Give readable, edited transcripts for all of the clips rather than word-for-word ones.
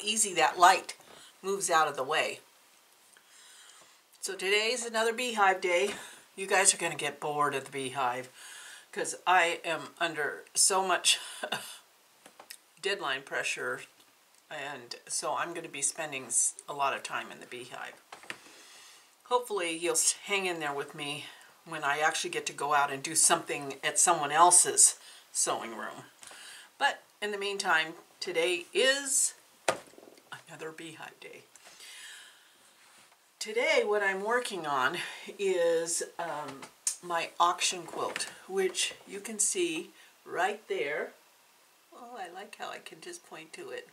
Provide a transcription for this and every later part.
easy that light moves out of the way. So today's another Beehive day. You guys are going to get bored of the Beehive because I am under so much deadline pressure, and so I'm going to be spending a lot of time in the Beehive. Hopefully you'll hang in there with me when I actually get to go out and do something at someone else's sewing room. But in the meantime, today is another Beehive day. Today what I'm working on is my auction quilt, which you can see right there. Oh, I like how I can just point to it.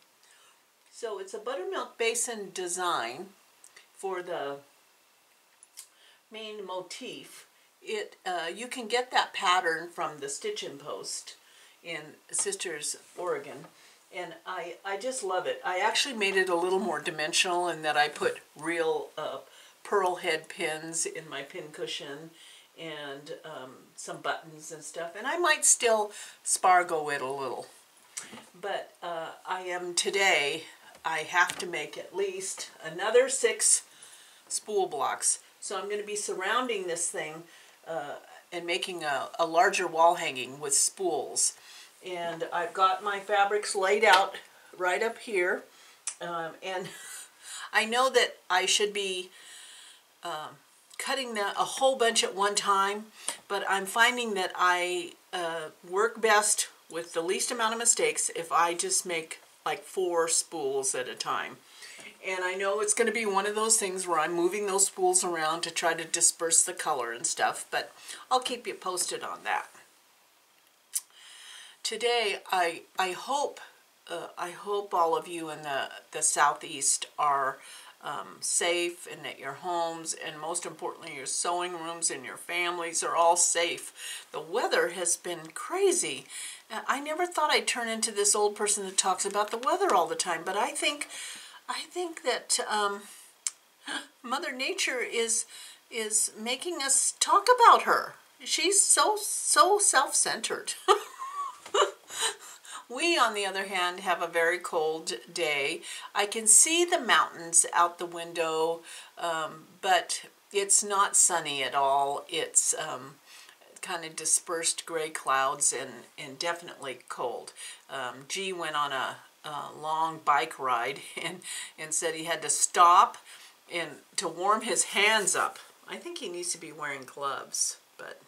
So it's a buttermilk basin design for the main motif. You can get that pattern from the Stitch and Post in Sisters, Oregon, and I just love it. I actually made it a little more dimensional in that I put real pearl head pins in my pin cushion and some buttons and stuff, and I might still spargo it a little. But today I have to make at least another 6 spool blocks. So I'm going to be surrounding this thing and making a larger wall hanging with spools. And I've got my fabrics laid out right up here. And I know that I should be cutting a whole bunch at one time, but I'm finding that I work best with the least amount of mistakes if I just make like 4 spools at a time. And I know it's going to be one of those things where I'm moving those spools around to try to disperse the color and stuff, but I'll keep you posted on that. Today, I hope all of you in the Southeast are safe, and that your homes and most importantly your sewing rooms and your families are all safe. The weather has been crazy. I never thought I'd turn into this old person that talks about the weather all the time, but I think that Mother Nature is making us talk about her. She's so self-centered. We, on the other hand, have a very cold day. I can see the mountains out the window, but it's not sunny at all. It's kind of dispersed gray clouds and definitely cold. G went on a long bike ride and said he had to stop and to warm his hands up. I think he needs to be wearing gloves, but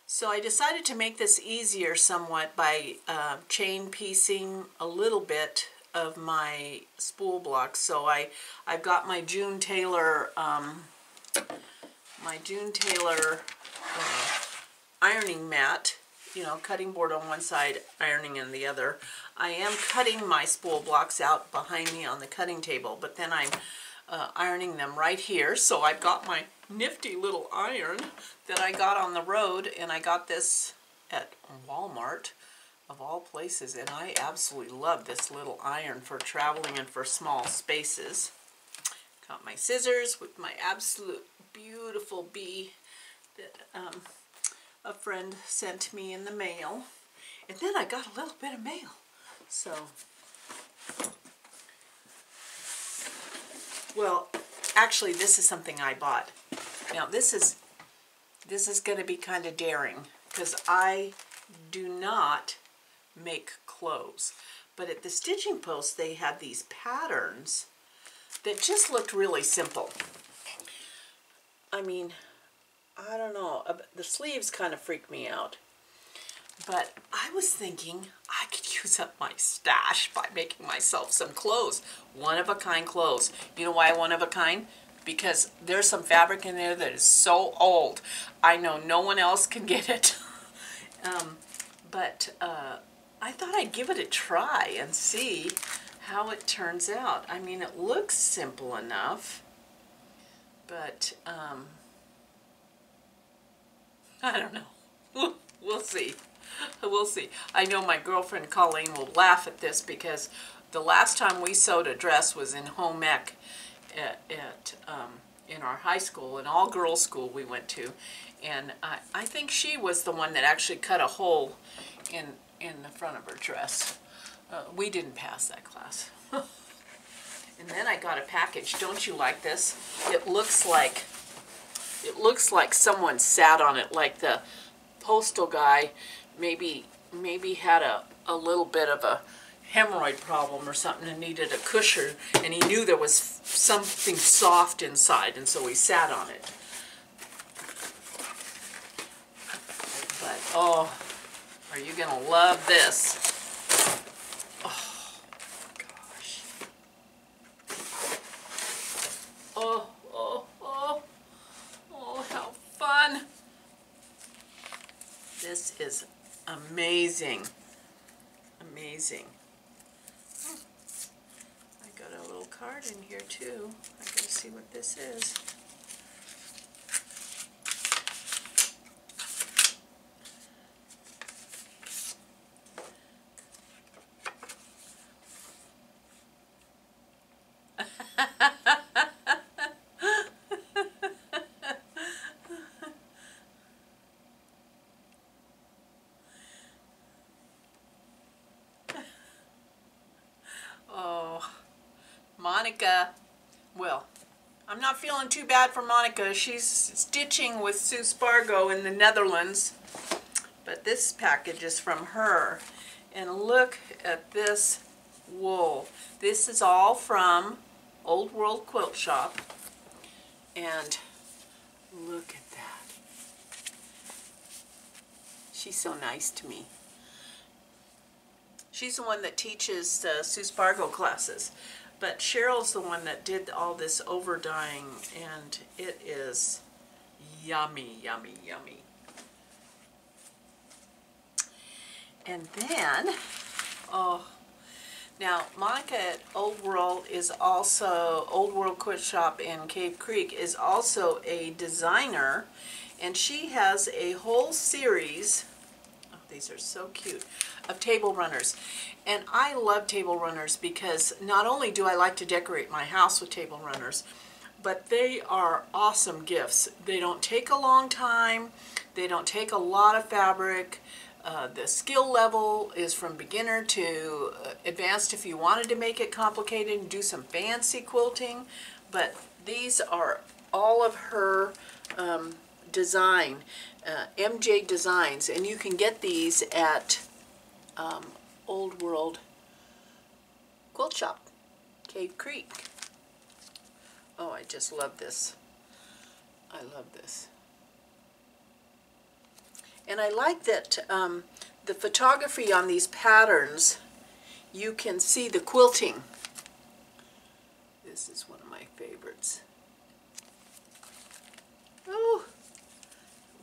so I decided to make this easier somewhat by chain piecing a little bit of my spool blocks. So I've got my June Taylor ironing mat, you know, cutting board on one side, ironing on the other. I am cutting my spool blocks out behind me on the cutting table, but then I'm ironing them right here. So I've got my nifty little iron that I got on the road, and I got this at Walmart of all places, and I absolutely love this little iron for traveling and for small spaces. Got my scissors with my absolute beautiful bee that a friend sent me in the mail, and then I got a little bit of mail. So, well, actually this is something I bought. Now this is going to be kind of daring because I do not make clothes, but at the Stitching Post they had these patterns that just looked really simple. I mean, I don't know, the sleeves kind of freak me out, but I was thinking I could use up my stash by making myself some clothes, one-of-a-kind clothes. You know why one-of-a-kind? Because there's some fabric in there that is so old. I know no one else can get it. But I thought I'd give it a try and see how it turns out. I mean, it looks simple enough, but I don't know. We'll see. We'll see. I know my girlfriend Colleen will laugh at this because the last time we sewed a dress was in home ec in our high school, an all-girls school we went to, and I think she was the one that actually cut a hole in the front of her dress. We didn't pass that class. And then I got a package. Don't you like this? It looks like someone sat on it, like the postal guy maybe had a little bit of a hemorrhoid problem or something and needed a cushion, and he knew there was something soft inside, and so he sat on it. But oh, are you gonna love this? Oh gosh. Oh, oh, oh, oh, how fun. This is amazing. Amazing. Oh, I got a little card in here too. I gotta see what this is. Oh, Monica. Well, I'm not feeling too bad for Monica. She's stitching with Sue Spargo in the Netherlands. But this package is from her. And look at this wool. This is all from Old World Quilt Shop. And look at that. She's so nice to me. She's the one that teaches Sue Spargo classes. But Cheryl's the one that did all this over dyeing, and it is yummy, yummy, yummy. And then, oh, now Monica at Old World is also, Old World Quilt Shop in Cave Creek is also a designer, and she has a whole series, oh, these are so cute, of table runners. And I love table runners because not only do I like to decorate my house with table runners, but they are awesome gifts. They don't take a long time, they don't take a lot of fabric. The skill level is from beginner to advanced if you wanted to make it complicated and do some fancy quilting. But these are all of her design, MJ Designs, and you can get these at Old World Quilt Shop, Cave Creek. Oh, I just love this. I love this. And I like that the photography on these patterns, you can see the quilting. This is one of my favorites. Oh,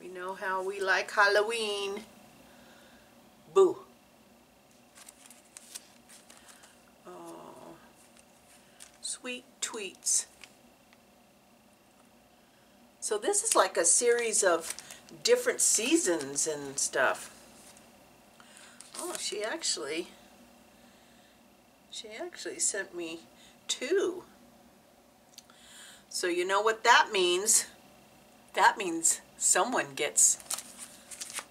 we know how we like Halloween. Boo. Oh, sweet tweets. So this is like a series of different seasons and stuff. Oh, she actually sent me 2. So you know what that means? That means someone gets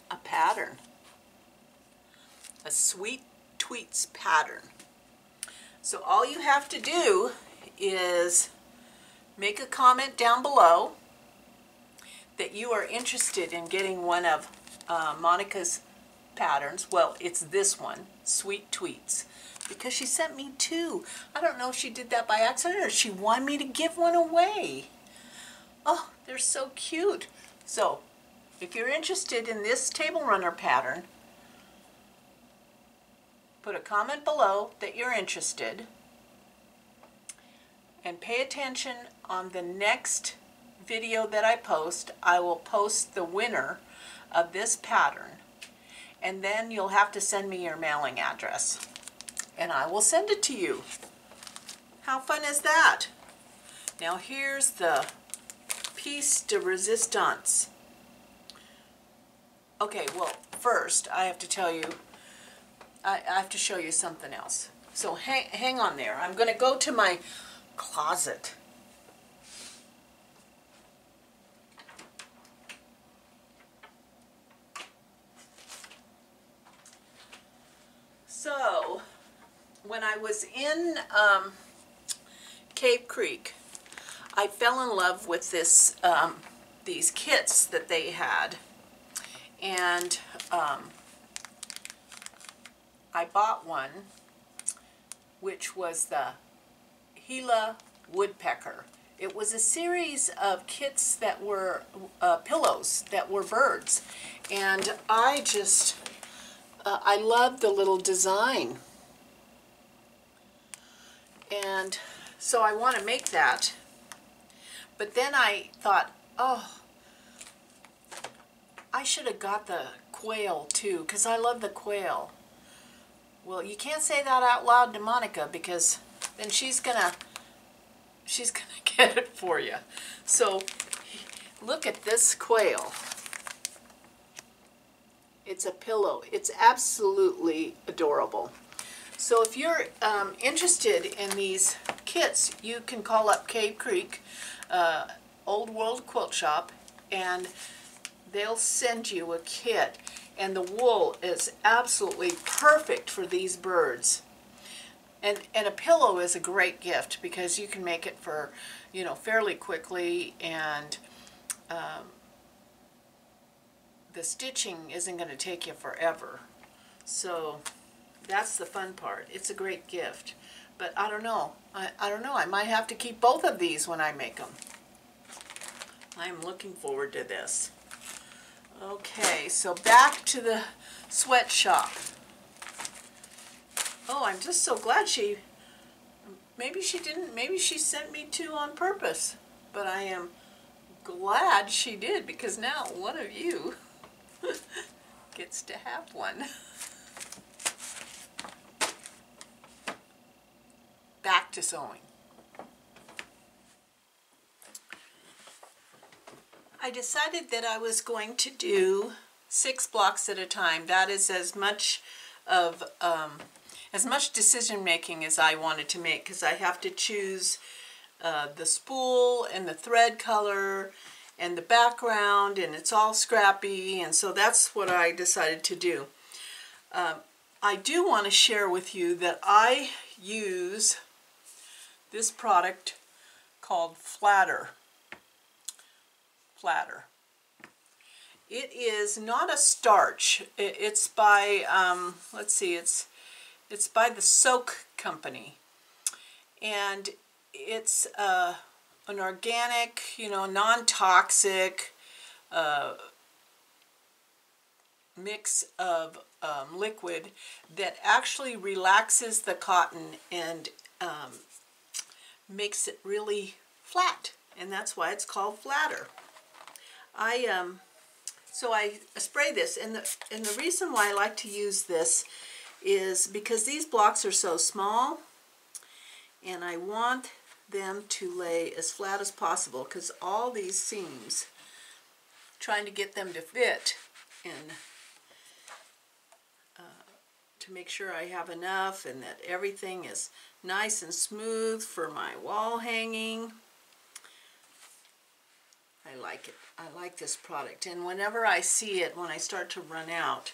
a pattern. A Sweet Tweets pattern. So all you have to do is make a comment down below that you are interested in getting one of Monica's patterns. Well, it's this one, Sweet Tweets, because she sent me 2. I don't know if she did that by accident or she wanted me to give one away. Oh, they're so cute. So, if you're interested in this table runner pattern, put a comment below that you're interested, and pay attention on the next video that I post. I will post the winner of this pattern, and then you'll have to send me your mailing address and I will send it to you. How fun is that? Now here's the piece de resistance. Okay, well, first I have to tell you, I have to show you something else. So hang on there. I'm going to go to my closet. So, when I was in Cave Creek, I fell in love with this these kits that they had, and I bought one, which was the Gila Woodpecker. It was a series of kits that were pillows that were birds, and I just I loved the little design, and so I want to make that. But then I thought, oh, I should have got the quail too, because I love the quail. Well, you can't say that out loud to Monica, because then she's gonna get it for you. So look at this quail. It's a pillow. It's absolutely adorable. So if you're interested in these kits, you can call up Cave Creek, Old World Quilt Shop, and they'll send you a kit. And the wool is absolutely perfect for these birds. And a pillow is a great gift, because you can make it for, you know, fairly quickly, and the stitching isn't going to take you forever. So that's the fun part. It's a great gift. But I don't know. I don't know. I might have to keep both of these when I make them. I'm looking forward to this. Okay, so back to the sweatshop. Oh, I'm just so glad maybe she didn't, maybe she sent me two on purpose. But I am glad she did, because now one of you gets to have one. Back to sewing. I decided that I was going to do 6 blocks at a time. That is as much decision making as I wanted to make, because I have to choose the spool and the thread color and the background, and it's all scrappy, and so that's what I decided to do. I do want to share with you that I use this product called Flatter. It is not a starch. It's by let's see, it's by the Soak Company, and it's an organic, you know, non-toxic mix of liquid that actually relaxes the cotton and makes it really flat, and that's why it's called Flatter. So I spray this, and the reason why I like to use this is because these blocks are so small, and I want them to lay as flat as possible, because all these seams, trying to get them to fit, and to make sure I have enough and that everything is nice and smooth for my wall hanging. I like it. I like this product, and whenever I see it, when I start to run out,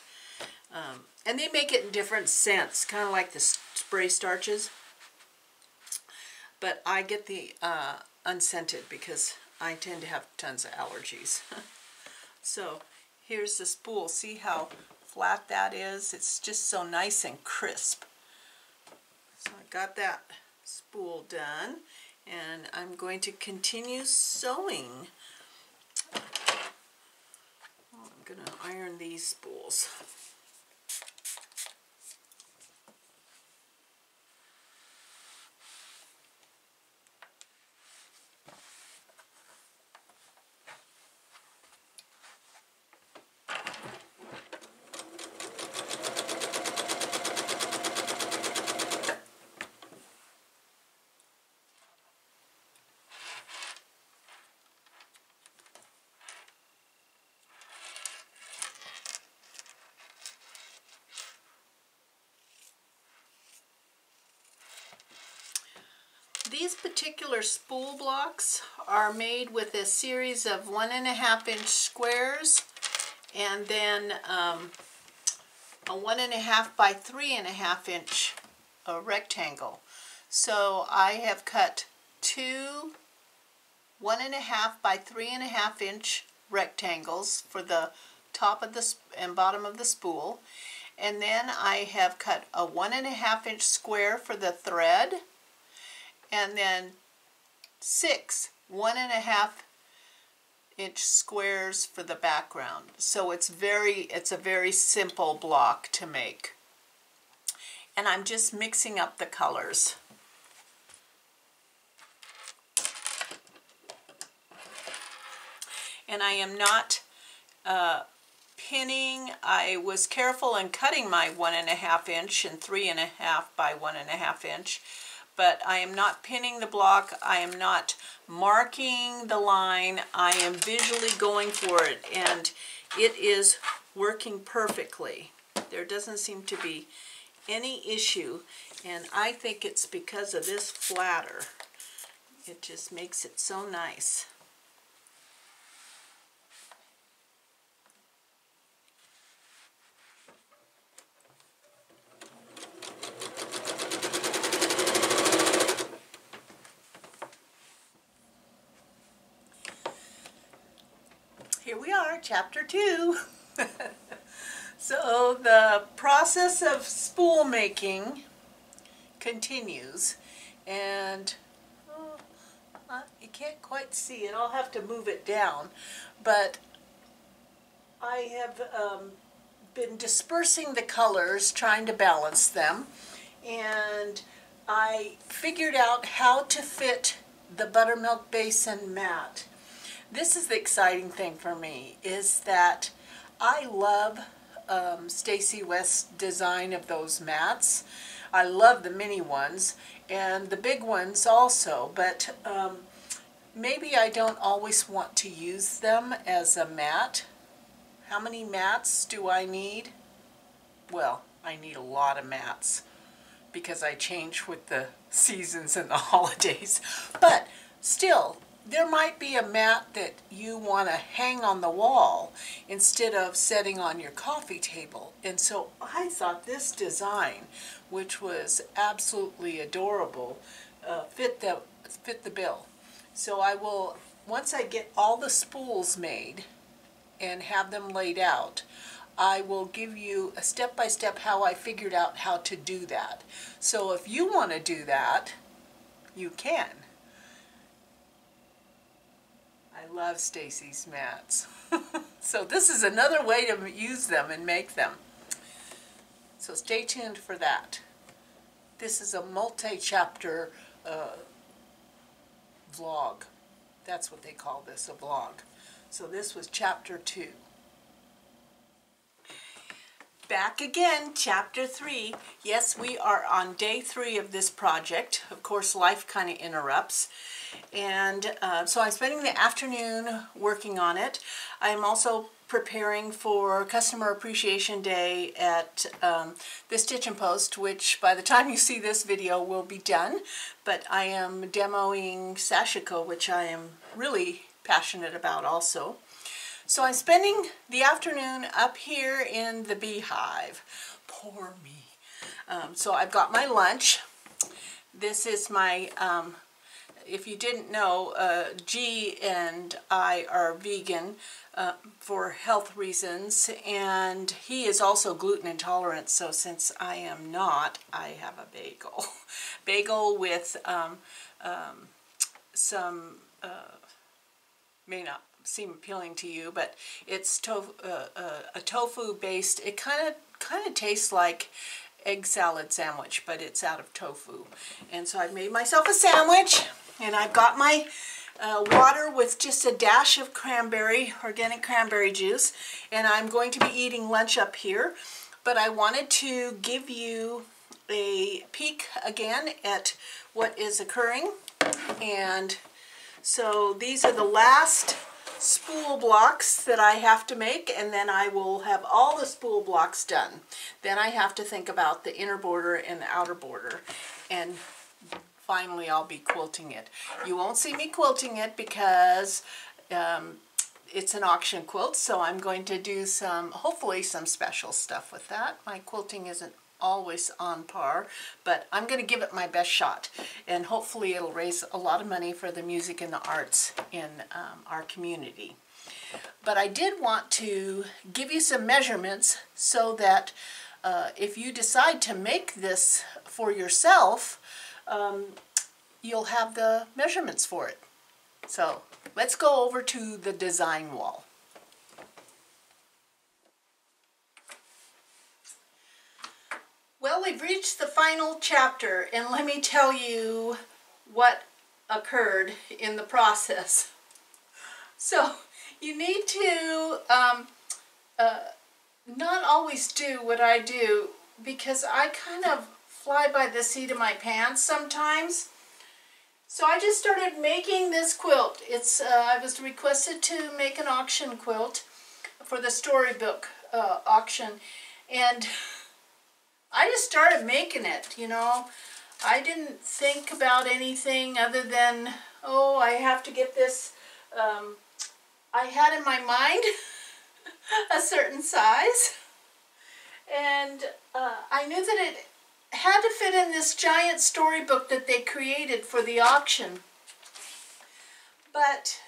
and they make it in different scents, kind of like the spray starches, but I get the unscented because I tend to have tons of allergies. So here's the spool. See how flat that is? It's just so nice and crisp. So I got that spool done, and I'm going to continue sewing. I'm going to iron these spools. These particular spool blocks are made with a series of 1.5-inch squares, and then a 1.5 by 3.5-inch rectangle. So I have cut two 1.5 by 3.5 inch rectangles for the top of the and bottom of the spool, and then I have cut a 1.5 inch square for the thread, and then 6 1.5 inch squares for the background. So it's a very simple block to make. And I'm just mixing up the colors. And I am not pinning. I was careful in cutting my 1.5 inch and 3.5 by 1.5 inch, but I am not pinning the block. I am not marking the line. I am visually going for it, and it is working perfectly. There doesn't seem to be any issue, and I think it's because of this flatter. It just makes it so nice. Here we are, chapter 2. So the process of spool making continues, and you can't quite see it. I'll have to move it down, but I have been dispersing the colors, trying to balance them, and I figured out how to fit the buttermilk basin mat. This is the exciting thing for me, is that I love Stacy West's design of those mats. I love the mini ones and the big ones also, but maybe I don't always want to use them as a mat. How many mats do I need? Well, I need a lot of mats because I change with the seasons and the holidays, but still, there might be a mat that you want to hang on the wall instead of setting on your coffee table. And so I thought this design, which was absolutely adorable, fit the bill. So I will, once I get all the spools made and have them laid out, I will give you a step-by-step how I figured out how to do that. So if you want to do that, you can. I love Stacy's mats. So this is another way to use them and make them. So stay tuned for that. This is a multi-chapter vlog. That's what they call this, a vlog. So this was chapter 2. Back again, chapter 3. Yes, we are on day 3 of this project. Of course, life kind of interrupts. And so I'm spending the afternoon working on it. I'm also preparing for Customer Appreciation Day at the Stitch and Post, which by the time you see this video will be done. But I am demoing Sashiko, which I am really passionate about also. So I'm spending the afternoon up here in the Beehive. Poor me. So I've got my lunch. This is my, if you didn't know, G and I are vegan for health reasons, and he is also gluten intolerant, so since I am not, I have a bagel. Bagel with some, may not seem appealing to you, but it's a tofu based, it kind of tastes like egg salad sandwich, but it's out of tofu. And so I've made myself a sandwich, and I've got my water with just a dash of organic cranberry juice, and I'm going to be eating lunch up here. But I wanted to give you a peek again at what is occurring. And so these are the last spool blocks that I have to make, and then I will have all the spool blocks done. Then I have to think about the inner border and the outer border, and finally I'll be quilting it. You won't see me quilting it because it's an auction quilt, so I'm going to do hopefully some special stuff with that. My quilting isn't always on par, but I'm going to give it my best shot, and hopefully it'll raise a lot of money for the music and the arts in our community. But I did want to give you some measurements so that if you decide to make this for yourself, you'll have the measurements for it. So let's go over to the design wall. Well, we've reached the final chapter, and let me tell you what occurred in the process. So you need to not always do what I do, because I kind of fly by the seat of my pants sometimes. So I just started making this quilt. I was requested to make an auction quilt for the storybook auction, and I just started making it, you know. I didn't think about anything other than, oh, I have to get this. I had in my mind a certain size, and I knew that it had to fit in this giant storybook that they created for the auction. But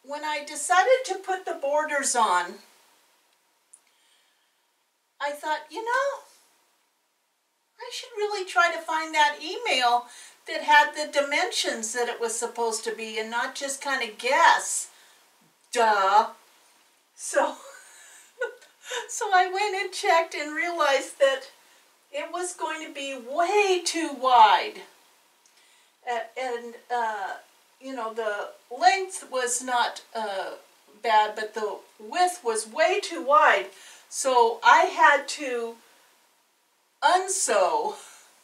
when I decided to put the borders on, I thought, you know, I should really try to find that email that had the dimensions that it was supposed to be and not just kind of guess. Duh. So I went and checked and realized that it was going to be way too wide. You know, the length was not bad, but the width was way too wide. So I had to unsew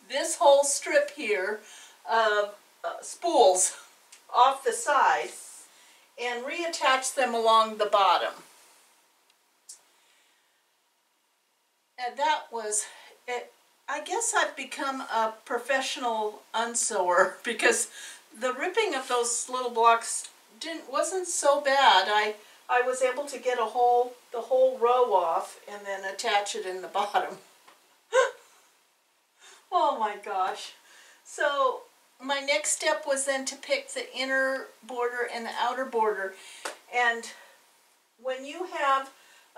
this whole strip here of spools off the side and reattach them along the bottom. And that was it. I guess I've become a professional unsewer, because the ripping of those little blocks wasn't so bad. I was able to get the whole row off and then attach it in the bottom. Oh my gosh. So my next step was then to pick the inner border and the outer border. And when you have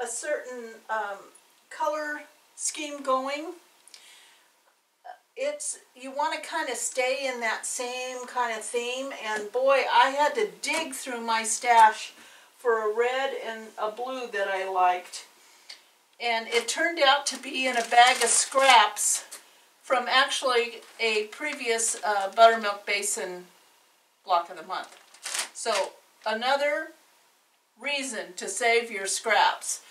a certain color scheme going, you want to kind of stay in that same kind of theme. And boy, I had to dig through my stash for a red and a blue that I liked. And it turned out to be in a bag of scraps from actually a previous buttermilk basin block of the month. So another reason to save your scraps,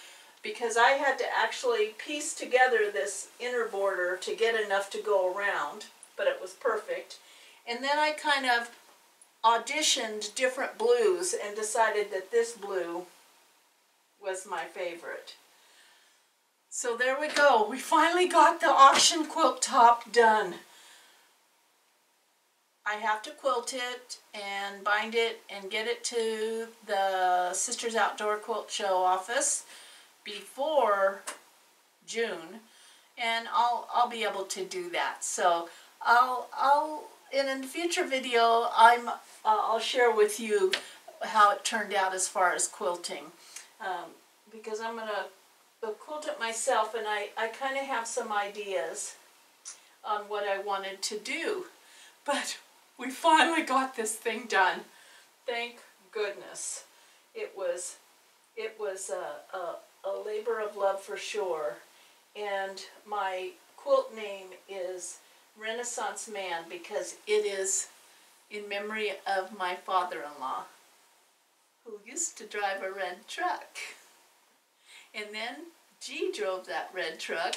because I had to actually piece together this inner border to get enough to go around, but it was perfect. And then I kind of auditioned different blues and decided that this blue was my favorite. So there we go. We finally got the auction quilt top done. I have to quilt it and bind it and get it to the Sisters Outdoor Quilt Show office before June, and I'll be able to do that. So in a future video I'll share with you how it turned out as far as quilting, because I'm gonna quilt it myself, and I kind of have some ideas on what I wanted to do. But we finally got this thing done. Thank goodness. It was a labor of love for sure. And my quilt name is Renaissance Man, because it is in memory of my father-in-law, who used to drive a red truck. And then G drove that red truck,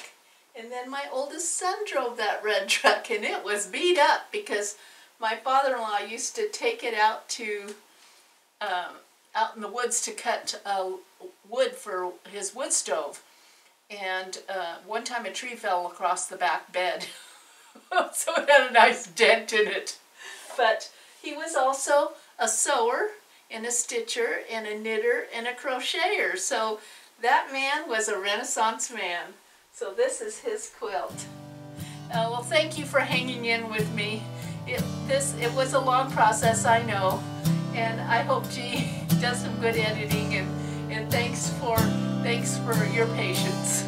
and then my oldest son drove that red truck, and it was beat up because my father-in-law used to take it out to out in the woods to cut wood for his wood stove. And one time a tree fell across the back bed, so it had a nice dent in it. But he was also a sewer and a stitcher and a knitter and a crocheter. So that man was a Renaissance man. So this is his quilt. Well, thank you for hanging in with me. It was a long process, I know, and I hope G does some good editing, and thanks for your patience.